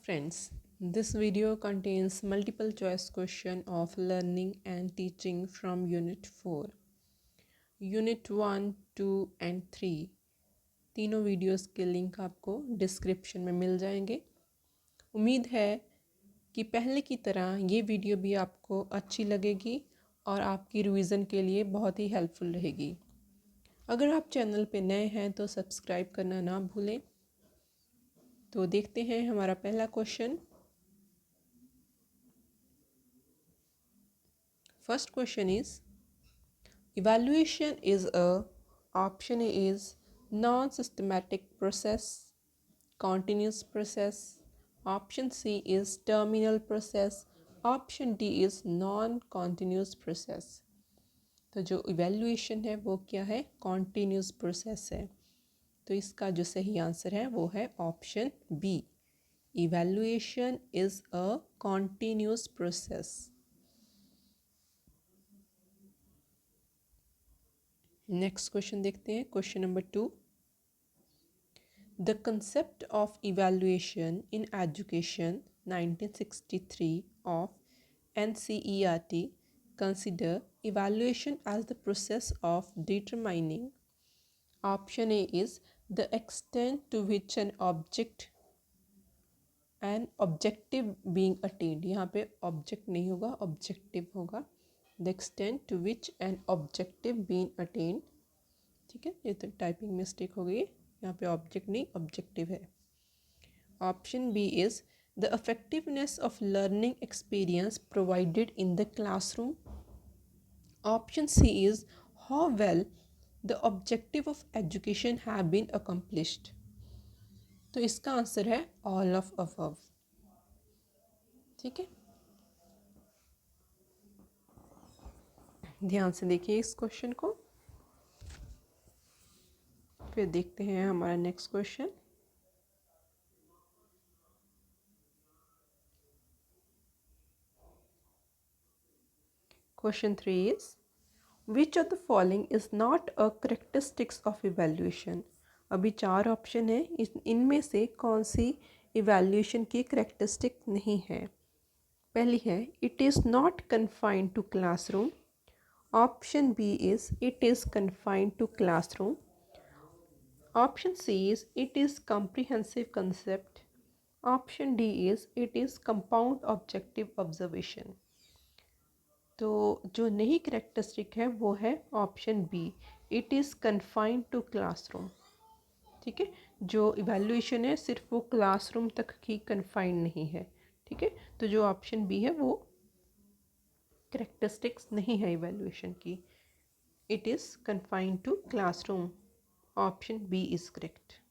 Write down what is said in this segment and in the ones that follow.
Friends, this video contains multiple choice question of learning and teaching from Unit 4. Unit 1, 2 and 3 तीनों videos के link आपको description में मिल जाएंगे। उम्मीद है कि पहले की तरह ये वीडियो भी आपको अच्छी लगेगी और आपकी रिवीजन के लिए बहुत ही हेल्पफुल रहेगी। अगर आप चैनल पे नए हैं तो सब्सक्राइब करना ना भूलें। तो देखते हैं हमारा पहला question. First question is, evaluation is a option A is non-systematic process, continuous process, option C is terminal process, option D is non-continuous process। तो जो evaluation है वो क्या है? continuous process है। तो इसका जो सही आंसर है वो है option B. evaluation is a continuous process। Next question देखते हैं। Question number 2, the concept of evaluation in education 1963 of NCERT consider evaluation as the process of determining, option A is the extent to which an objective being attained, यहाँ पे object नहीं होगा, objective होगा, the extent to which an objective being attained। ठीक है, ये तो typing mistake हो गई, यहाँ पे ऑब्जेक्ट नहीं ऑब्जेक्टिव है। Option B is the effectiveness of learning experience provided in the classroom. Option C is how well the objective of education have been accomplished. तो इसका आंसर है ऑल ऑफ अबव। ठीक है, ध्यान से देखिए इस क्वेश्चन को। फिर देखते हैं हमारा next question. Question 3 is which of the following is not a characteristics of evaluation. अभी 4 ऑप्शन है, इनमें से कौन सी इवैल्यूएशन की करेक्टरिस्टिक नहीं है। पहली है it is not confined to classroom. Option B is it is confined to classroom. Option C is it is comprehensive concept. Option D is it is compound objective observation. तो जो नहीं characteristic है वो है option B, it is confined to classroom. ठीक है, जो evaluation है सिर्फ वो क्लासरूम तक ही कन्फाइंड नहीं है। ठीक है, तो जो ऑप्शन बी है वो करेक्टरिस्टिक्स नहीं है इवैल्यूएशन की, it is confined to classroom. Option B is correct.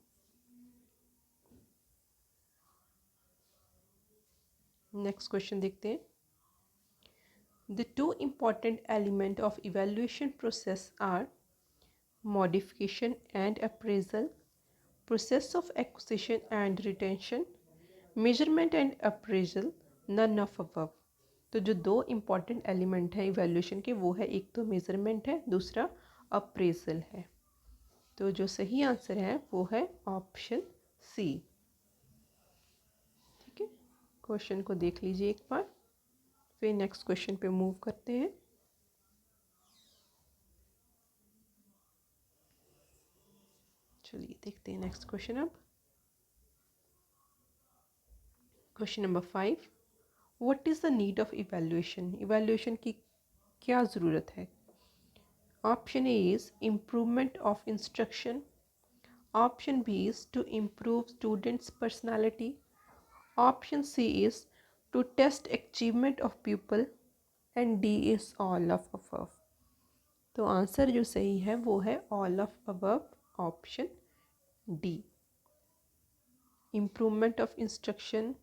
Next question देखते हैं। The two important elements of evaluation process are modification and appraisal, process of acquisition and retention, measurement and appraisal, none of above। तो जो दो important element हैं evaluation के वो है, एक तो मेजरमेंट है, दूसरा अप्रेजल है। तो जो सही आंसर है वो है ऑप्शन सी। ठीक है, क्वेश्चन को देख लीजिए एक बार, फिर नेक्स्ट क्वेश्चन पे मूव करते हैं। चलिए देखते हैं नेक्स्ट क्वेश्चन। अब question number 5, what is the need of evaluation. Evaluation की क्या ज़रूरत है। Option A is improvement of instruction. Option B is to improve students personality. Option C is to test achievement of people and D is all of above. तो answer जो सही है वो है all of above, option D. Improvement of instruction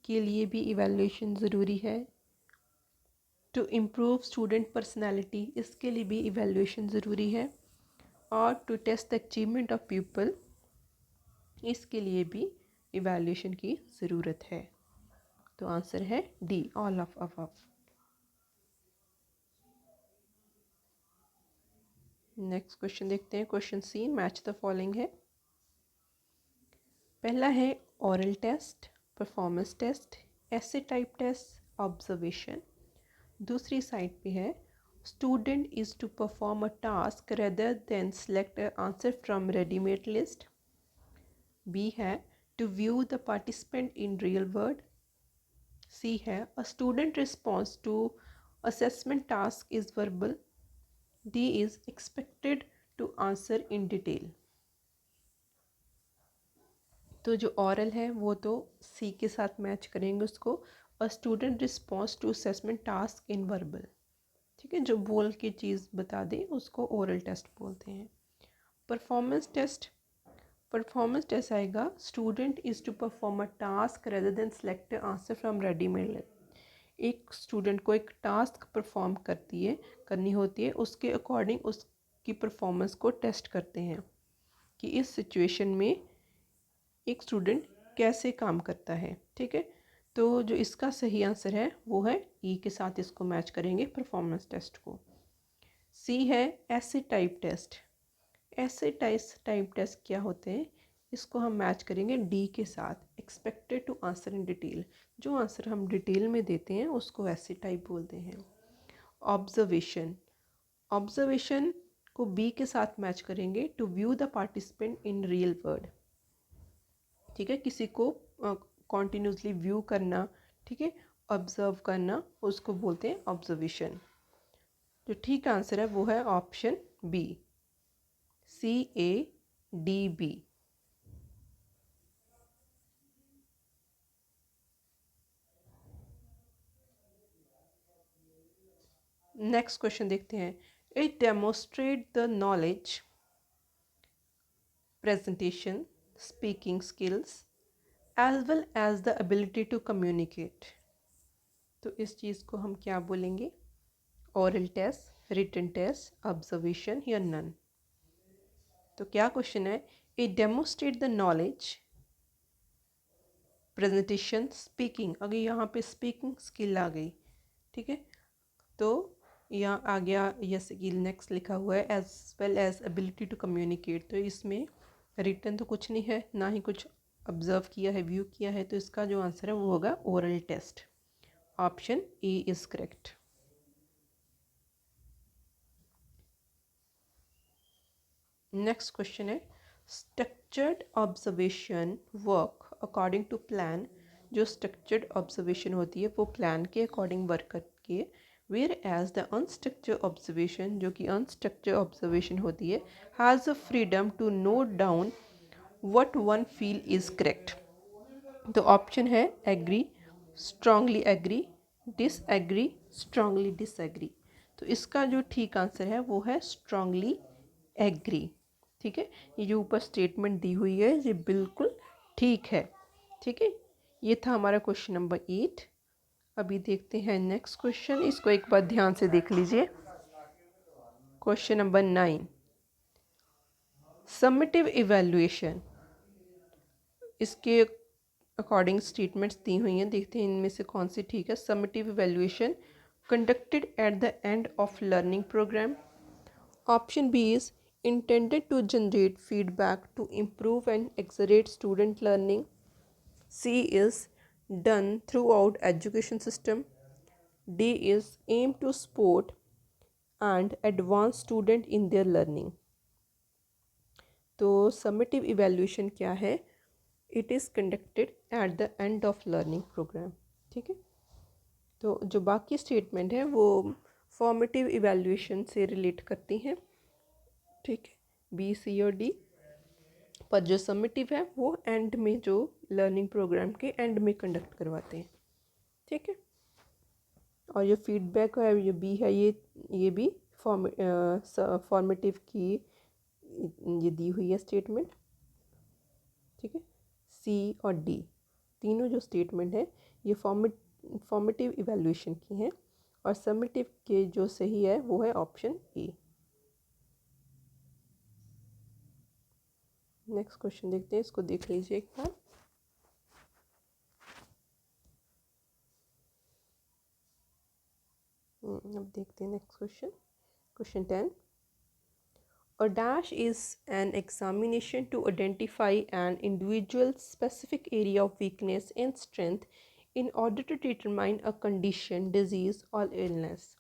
के लिए भी evaluation ज़रूरी है। टू इम्प्रूव स्टूडेंट पर्सनालिटी, इसके लिए भी इवैल्यूएशन ज़रूरी है। और to test the achievement of people, इसके लिए भी इवैल्यूएशन की ज़रूरत है। तो आंसर है D, all of above. Next question देखते हैं। Question C, match the following है। पहला है ओरल टेस्ट, परफॉर्मेंस टेस्ट, ऐसे टाइप टेस्ट, ऑब्जर्वेशन। दूसरी साइड पे है student is to perform a task rather than select answer from readymade list. B है to view the participant in real world. C है a student response to assessment task is verbal. D is expected to answer in detail. तो जो ऑरल है वो तो सी के साथ match करेंगे उसको। A student response to assessment task in verbal, ठीक है, जो बोल के चीज़ बता दे उसको ओरल टेस्ट बोलते हैं। परफॉर्मेंस टेस्ट, परफॉर्मेंस टेस्ट आएगा student is to perform a task rather than select answer from readymade. एक स्टूडेंट को एक टास्क परफॉर्म करनी होती है, उसके अकॉर्डिंग उसकी परफॉर्मेंस को टेस्ट करते हैं कि इस सिचुएशन में एक स्टूडेंट कैसे काम करता है, ठीक है। तो जो इसका सही आंसर है वो है ई के साथ इसको मैच करेंगे परफॉर्मेंस टेस्ट को। सी है ऐसे टाइप टेस्ट। ऐसे टाइप टेस्ट क्या होते हैं, इसको हम मैच करेंगे डी के साथ, expected to answer in detail. जो आंसर हम डिटेल में देते हैं उसको ऐसे टाइप बोलते हैं। ऑब्जर्वेशन, ऑब्जर्वेशन को बी के साथ मैच करेंगे to view the participant in real world, ठीक है, किसी को कॉन्टीन्यूसली व्यू करना, ठीक है, ऑब्जर्व करना, उसको बोलते हैं ऑब्जर्वेशन। जो ठीक आंसर है वो है option B, CADB। Next question देखते हैं। It demonstrate the knowledge, presentation, speaking skills as well as the ability to communicate. तो इस चीज़ को हम क्या बोलेंगे, oral test, written test, observation या नन। तो क्या क्वेश्चन है, it demonstrate the knowledge, presentation, speaking. अगर यहाँ पे स्पीकिंग स्किल आ गई, ठीक है, तो यहाँ आ गया यह स्किल नेक्स्ट लिखा हुआ है as well as ability to communicate. तो इसमें रिटन तो कुछ नहीं है, ना ही कुछ ऑब्जर्व किया है, व्यू किया है, तो इसका जो आंसर है वो होगा oral test. Option A is correct. Next question है structured observation work according to plan. जो स्ट्रक्चर्ड ऑब्जर्वेशन होती है वो प्लान के अकॉर्डिंग वर्क करती है, whereas the unstructured observation, जो कि अनस्ट्रक्चर्ड ऑब्जर्वेशन होती है, has a freedom to note down what one feel is correct. तो ऑप्शन है agree, strongly agree, disagree, strongly disagree. तो इसका जो ठीक आंसर है वो है स्ट्रांगली एग्री, ठीक है। ये जो ऊपर स्टेटमेंट दी हुई है ये बिल्कुल ठीक है, ठीक है। ये था हमारा क्वेश्चन नंबर 8। अभी देखते हैं नेक्स्ट क्वेश्चन, इसको एक बार ध्यान से देख लीजिए। Question number 9, summative evaluation. इसके अकॉर्डिंग स्टेटमेंट्स दी हुई हैं, देखते हैं इनमें से कौन सी ठीक है। Summative evaluation conducted at the end of learning program. Option B is intended to generate feedback to improve and accelerate student learning. C is done throughout education system. D is aimed to support and advance student in their learning. तो summative evaluation क्या है, it is conducted at the end of learning program, ठीक है। तो जो बाकी statement है वो फॉर्मेटिव इवैल्यूएशन से रिलेट करती हैं, ठीक है, बी, सी और डी। पर जो समेटिव है वो एंड में, जो लर्निंग प्रोग्राम के एंड में कंडक्ट करवाते हैं, ठीक है। और ये फीडबैक है, ये बी है, ये भी फॉर्मेटिव की ये दी हुई है स्टेटमेंट, ठीक है। सी और डी तीनों जो स्टेटमेंट है ये फॉर्मेटिव इवैल्यूएशन की हैं, और समेटिव के जो सही है वो है ऑप्शन ए। नेक्स्ट क्वेश्चन देखते हैं, इसको देख लीजिए एक बार। अब देखते हैं next question, question 10। A dash is an examination to identify an individual's specific area of weakness and strength in order to determine a condition, disease, or illness.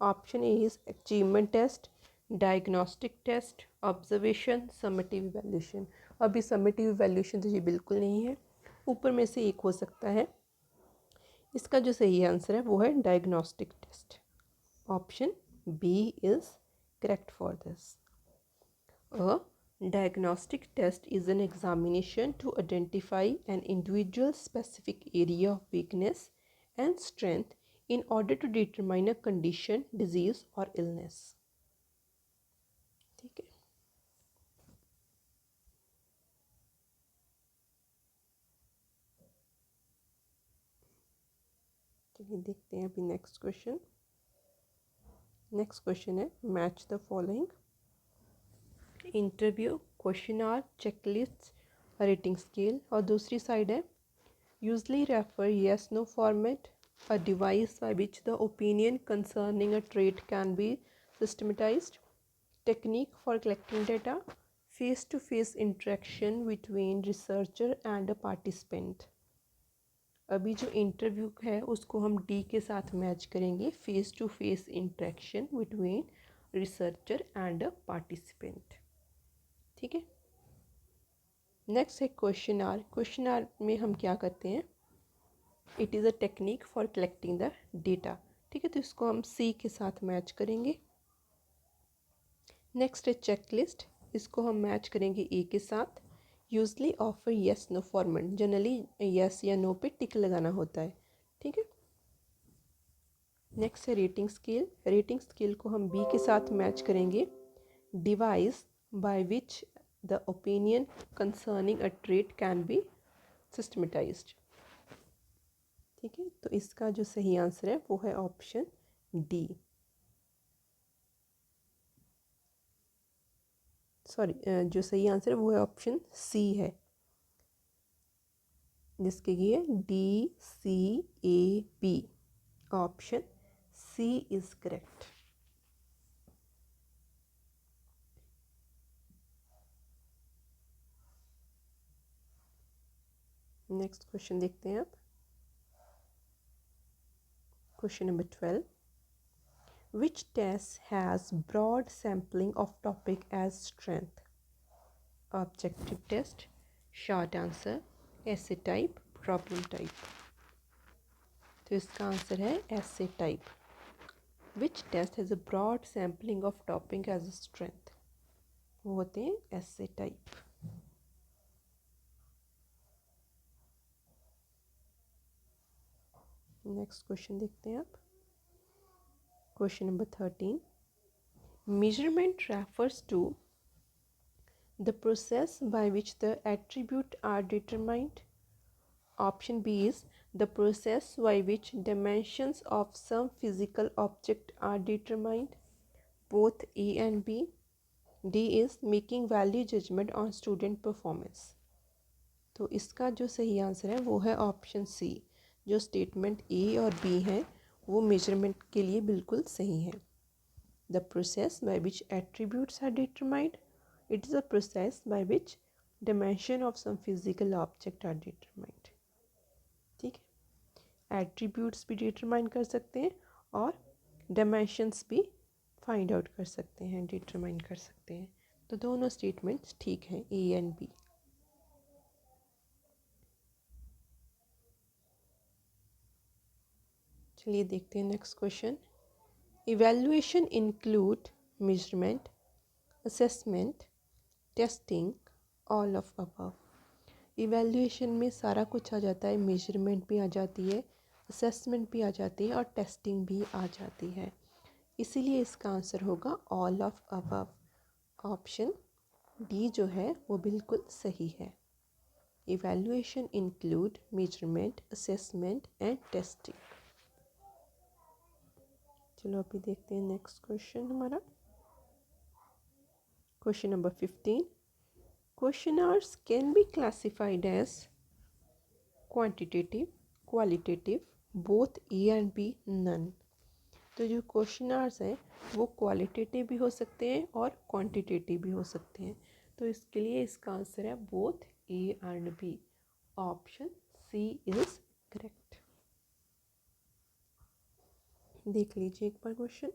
Option A is achievement test, diagnostic test, observation, summative evaluation. अभी summative evaluation तो ये बिल्कुल नहीं है, ऊपर में से एक हो सकता है। इसका जो सही आंसर है वो है diagnostic test. Option B is correct for this. A diagnostic test is an examination to identify an individual's specific area of weakness and strength in order to determine a condition, disease or illness. ठीक है, चलिए देखते हैं अभी next question. Next question है match the following. Interview, questionnaire, checklist, rating scale. और दूसरी side है usually refer yes no format, a device by which the opinion concerning a trait can be systematized, technique for collecting data, face-to-face interaction between researcher and a participant। अभी जो interview है उसको हम D के साथ match करेंगे, face to face interaction between researcher and a participant. ठीक है, नेक्स्ट है क्वेश्चन आर। क्वेश्चन आर में हम क्या करते हैं, it is a technique for collecting the data. ठीक है, तो इसको हम सी के साथ मैच करेंगे। नेक्स्ट है चेकलिस्ट, इसको हम मैच करेंगे ए के साथ। Usually offer yes no format, generally yes या नो पे टिक लगाना होता है। ठीक है, नेक्स्ट है रेटिंग स्केल। रेटिंग स्केल को हम बी के साथ मैच करेंगे। Device by which the opinion concerning a trait can be systematised. ठीक है, तो इसका जो सही आंसर है वो है ऑप्शन डी, सॉरी जो सही आंसर है वो है ऑप्शन सी है, जिसके लिए D C A B. Option C is correct. Next question देखते हैं आप। Question number 12, which test has broad sampling of topic as strength? Objective test, short answer, essay type, problem type। तो इसका answer है essay type। Which test has a broad sampling of topic as a strength? वो होते हैं essay type। Next question देखते हैं आप। Question number 13, measurement refers to the process by which the attributes are determined. Option B is the process by which dimensions of some physical object are determined. Both A and B. D is making value judgment on student performance। तो इसका जो सही answer है वो है option C. जो statement A और B हैं वो मेजरमेंट के लिए बिल्कुल सही हैं। The process by which attributes are determined, it is a process by which dimension of some physical object are determined. ठीक है, एट्रीब्यूट्स भी डिटरमाइन कर सकते हैं और डायमेंशंस भी फाइंड आउट कर सकते हैं, डिटरमाइन कर सकते हैं। तो दोनों स्टेटमेंट्स ठीक हैं, ए एंड बी। चलिए देखते हैं next question. Evaluation include measurement, assessment, testing, all of above. Evaluation में सारा कुछ आ जाता है, मेजरमेंट भी आ जाती है, असेसमेंट भी आ जाती है और टेस्टिंग भी आ जाती है। इसीलिए इसका आंसर होगा all of above. Option D जो है वो बिल्कुल सही है। Evaluation include measurement, assessment and testing. चलो अभी देखते हैं नेक्स्ट क्वेश्चन हमारा। Question number 15, questionnaires can be classified as quantitative, qualitative, both A and B, none। तो जो क्वेश्चन आंसर हैं वो क्वालिटेटिव भी हो सकते हैं और क्वांटिटेटिव भी हो सकते हैं। तो इसके लिए इसका आंसर है both A and B. Option C is correct. देख लीजिए एक बार क्वेश्चन।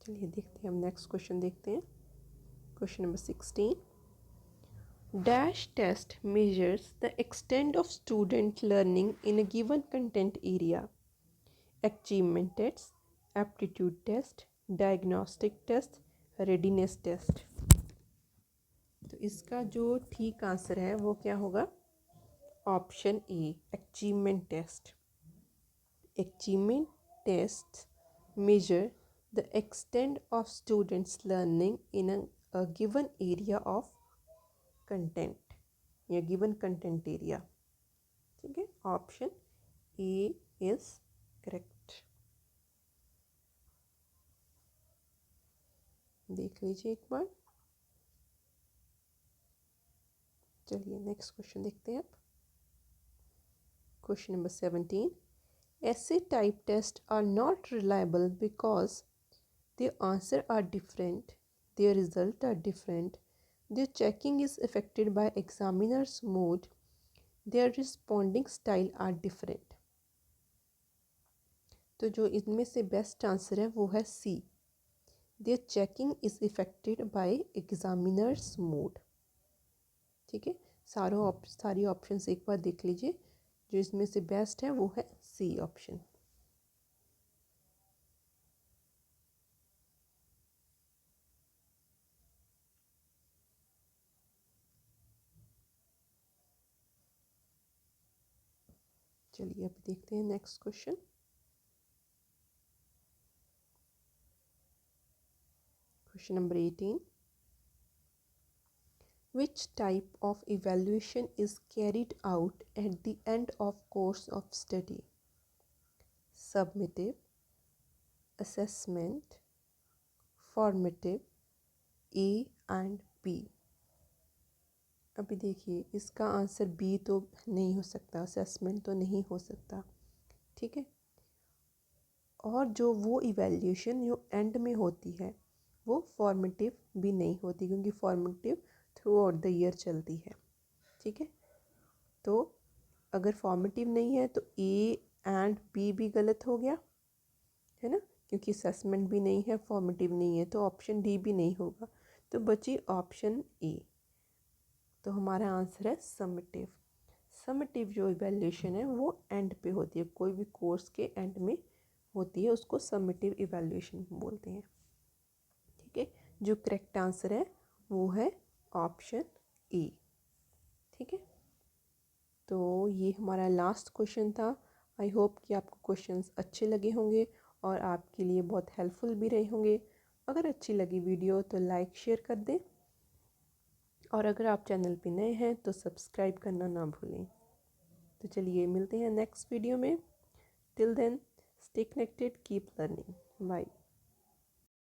चलिए देखते हैं, हम नेक्स्ट क्वेश्चन देखते हैं। Question number 16। Dash test measures the extent of student learning in a given content area. Achievement test, aptitude test, diagnostic test, readiness test। तो इसका जो ठीक आंसर है वो क्या होगा? Option A, achievement test. Achievement test measure the extent of students learning in a given area of content या given content area. ठीक है, ऑप्शन ए इज करेक्ट। देख लीजिए एक बार। चलिए नेक्स्ट क्वेश्चन देखते हैं अब। Question number 17। ऐसे type test are not reliable because their answer are different, their result are different, their checking is affected by examiner's mood, their responding style are different। तो जो इनमें से बेस्ट आंसर है वो है सी, their checking is affected by examiner's mood। ठीक है, सारी ऑप्शंस एक बार देख लीजिए। जो इसमें से बेस्ट है वो है सी ऑप्शन। चलिए अब देखते हैं next question. Question number 18। Which type of evaluation is carried out at the end of course of study? Summative, assessment, formative, A and B। अभी देखिए इसका आंसर बी तो नहीं हो सकता, असेसमेंट तो नहीं हो सकता। ठीक है, और जो वो इवैल्यूएशन जो एंड में होती है वो फॉर्मेटिव भी नहीं होती, क्योंकि formative through out the year चलती है। ठीक है, तो अगर फॉर्मेटिव नहीं है तो ए एंड बी भी गलत हो गया है ना, क्योंकि असेसमेंट भी नहीं है, फॉर्मेटिव नहीं है, तो ऑप्शन डी भी नहीं होगा। तो बची ऑप्शन ए। तो हमारा आंसर है समेटिव। समेटिव जो इवैल्यूएशन है वो एंड पे होती है, कोई भी कोर्स के एंड में होती है, उसको समेटिव इवैल्यूएशन बोलते हैं। ठीक है, जो करेक्ट आंसर है वो है ऑप्शन ए। ठीक है, तो ये हमारा लास्ट क्वेश्चन था। आई होप कि आपको क्वेश्चंस अच्छे लगे होंगे और आपके लिए बहुत हेल्पफुल भी रहे होंगे। अगर अच्छी लगी वीडियो तो लाइक शेयर कर दें, और अगर आप चैनल पे नए हैं तो सब्सक्राइब करना ना भूलें। तो चलिए मिलते हैं नेक्स्ट वीडियो में। Till then stay connected, keep learning, bye.